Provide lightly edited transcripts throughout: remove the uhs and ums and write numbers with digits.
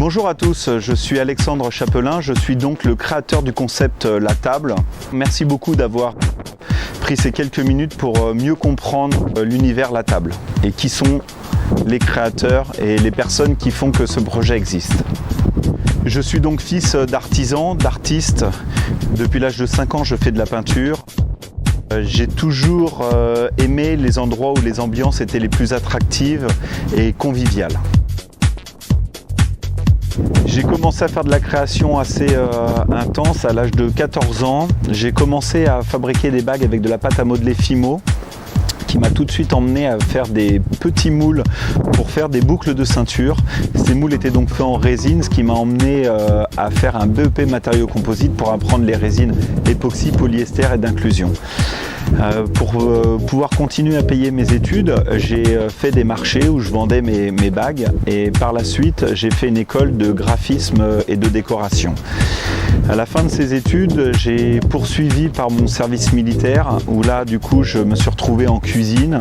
Bonjour à tous, je suis Alexandre Chapelain, je suis donc le créateur du concept La Table. Merci beaucoup d'avoir pris ces quelques minutes pour mieux comprendre l'univers La Table et qui sont les créateurs et les personnes qui font que ce projet existe. Je suis donc fils d'artisan, d'artiste. Depuis l'âge de 5 ans, je fais de la peinture. J'ai toujours aimé les endroits où les ambiances étaient les plus attractives et conviviales. J'ai commencé à faire de la création assez intense à l'âge de 14 ans. J'ai commencé à fabriquer des bagues avec de la pâte à modeler Fimo, qui m'a tout de suite emmené à faire des petits moules pour faire des boucles de ceinture. Ces moules étaient donc faits en résine, ce qui m'a emmené à faire un BEP matériaux composites pour apprendre les résines époxy, polyester et d'inclusion. Pour pouvoir continuer à payer mes études, j'ai fait des marchés où je vendais mes bagues et par la suite j'ai fait une école de graphisme et de décoration. À la fin de ces études, j'ai poursuivi par mon service militaire où là du coup je me suis retrouvé en cuisine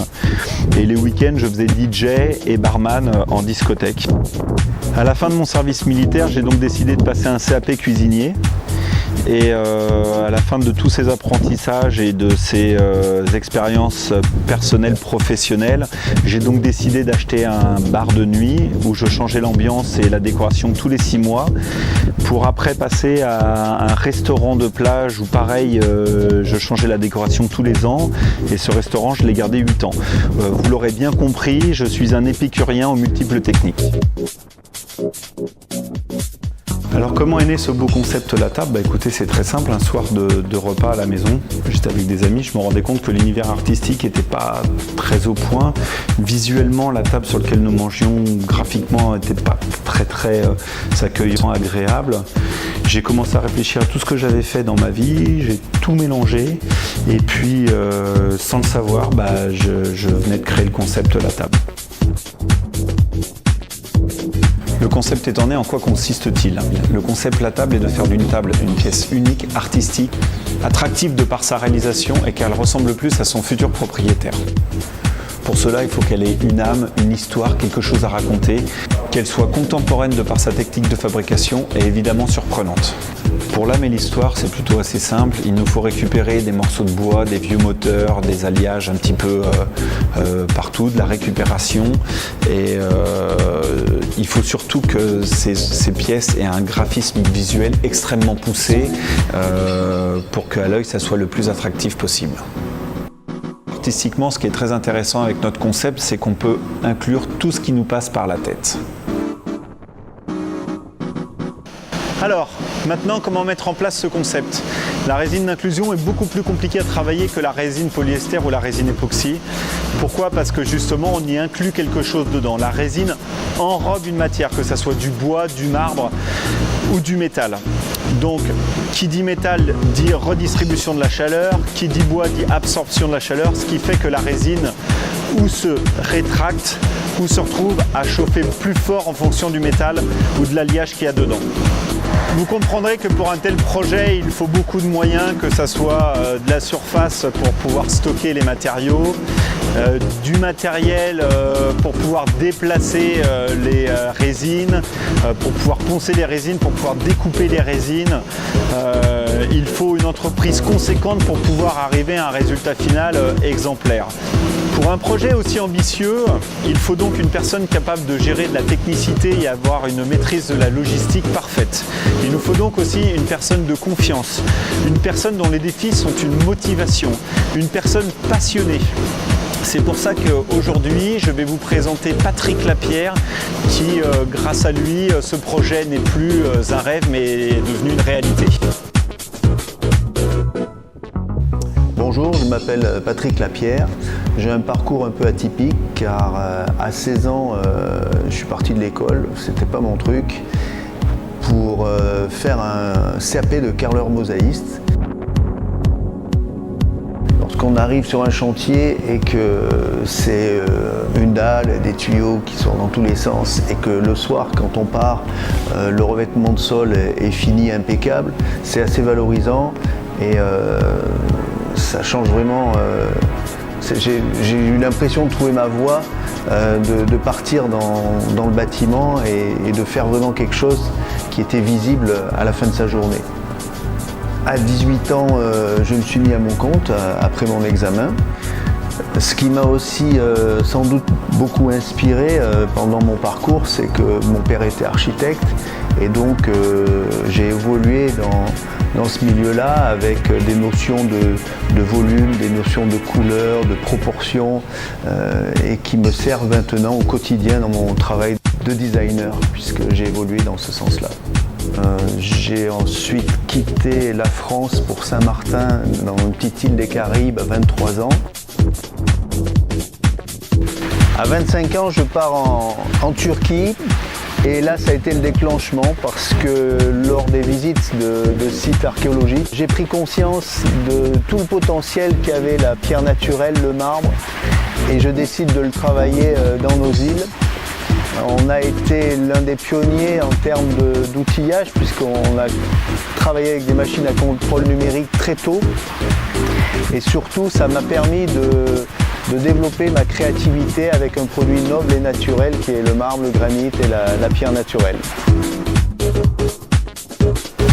et les week-ends je faisais DJ et barman en discothèque. À la fin de mon service militaire, j'ai donc décidé de passer un CAP cuisinier. Et à la fin de tous ces apprentissages et de ces expériences personnelles, professionnelles, j'ai donc décidé d'acheter un bar de nuit où je changeais l'ambiance et la décoration tous les 6 mois pour après passer à un restaurant de plage où pareil, je changeais la décoration tous les ans et ce restaurant, je l'ai gardé 8 ans. Vous l'aurez bien compris, je suis un épicurien aux multiples techniques. Alors comment est né ce beau concept La Table ? Écoutez, c'est très simple, un soir de repas à la maison, j'étais avec des amis, je me rendais compte que l'univers artistique n'était pas très au point. Visuellement, la table sur laquelle nous mangions, graphiquement, n'était pas très accueillant, agréable. J'ai commencé à réfléchir à tout ce que j'avais fait dans ma vie, j'ai tout mélangé et puis sans le savoir, je venais de créer le concept La Table. Le concept étant né, en quoi consiste-t-il ? Le concept La Table est de faire d'une table une pièce unique, artistique, attractive de par sa réalisation et qu'elle ressemble plus à son futur propriétaire. Pour cela, il faut qu'elle ait une âme, une histoire, quelque chose à raconter, qu'elle soit contemporaine de par sa technique de fabrication et évidemment surprenante. Pour l'âme et l'histoire, c'est plutôt assez simple. Il nous faut récupérer des morceaux de bois, des vieux moteurs, des alliages un petit peu partout, de la récupération. Et il faut surtout que ces pièces aient un graphisme visuel extrêmement poussé pour qu'à l'œil, ça soit le plus attractif possible. Artistiquement, ce qui est très intéressant avec notre concept, c'est qu'on peut inclure tout ce qui nous passe par la tête. Alors, maintenant, comment mettre en place ce concept ? La résine d'inclusion est beaucoup plus compliquée à travailler que la résine polyester ou la résine époxy. Pourquoi ? Parce que justement, on y inclut quelque chose dedans. La résine enrobe une matière, que ce soit du bois, du marbre ou du métal. Donc, qui dit métal dit redistribution de la chaleur, qui dit bois dit absorption de la chaleur, ce qui fait que la résine ou se rétracte ou se retrouve à chauffer plus fort en fonction du métal ou de l'alliage qu'il y a dedans. Vous comprendrez que pour un tel projet, il faut beaucoup de moyens, que ce soit de la surface pour pouvoir stocker les matériaux, du matériel pour pouvoir déplacer les résines, pour pouvoir poncer les résines, pour pouvoir découper les résines. Il faut une entreprise conséquente pour pouvoir arriver à un résultat final exemplaire. Pour un projet aussi ambitieux, il faut donc une personne capable de gérer de la technicité et avoir une maîtrise de la logistique parfaite. Il nous faut donc aussi une personne de confiance, une personne dont les défis sont une motivation, une personne passionnée. C'est pour ça qu'aujourd'hui, je vais vous présenter Patrick Lapierre qui, grâce à lui, ce projet n'est plus un rêve mais est devenu une réalité. Bonjour, je m'appelle Patrick Lapierre. J'ai un parcours un peu atypique car à 16 ans, je suis parti de l'école, c'était pas mon truc, pour faire un CAP de carreleur mosaïste. Lorsqu'on arrive sur un chantier et que c'est une dalle, des tuyaux qui sortent dans tous les sens et que le soir, quand on part, le revêtement de sol est fini, impeccable, c'est assez valorisant et ça change vraiment. J'ai eu l'impression de trouver ma voie de partir dans le bâtiment et de faire vraiment quelque chose qui était visible à la fin de sa journée. À 18 ans, je me suis mis à mon compte après mon examen. Ce qui m'a aussi sans doute beaucoup inspiré pendant mon parcours, c'est que mon père était architecte et donc j'ai évolué dans ce milieu-là avec des notions de volume, des notions de couleur, de proportion et qui me servent maintenant au quotidien dans mon travail de designer puisque j'ai évolué dans ce sens-là. J'ai ensuite quitté la France pour Saint-Martin dans une petite île des Caraïbes à 23 ans. À 25 ans, je pars en Turquie et là, ça a été le déclenchement parce que lors des visites de sites archéologiques, j'ai pris conscience de tout le potentiel qu'avait la pierre naturelle, le marbre, et je décide de le travailler dans nos îles. On a été l'un des pionniers en termes d'outillage puisqu'on a travaillé avec des machines à contrôle numérique très tôt et surtout ça m'a permis de développer ma créativité avec un produit noble et naturel qui est le marbre, le granit et la pierre naturelle.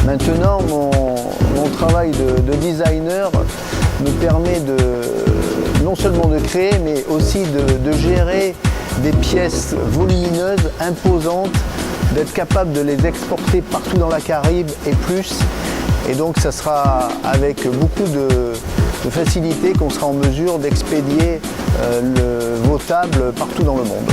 Maintenant, mon travail de designer me permet non seulement de créer mais aussi de gérer des pièces volumineuses, imposantes, d'être capable de les exporter partout dans la Caraïbe et plus. Et donc ça sera avec beaucoup de facilité qu'on sera en mesure d'expédier vos tables partout dans le monde.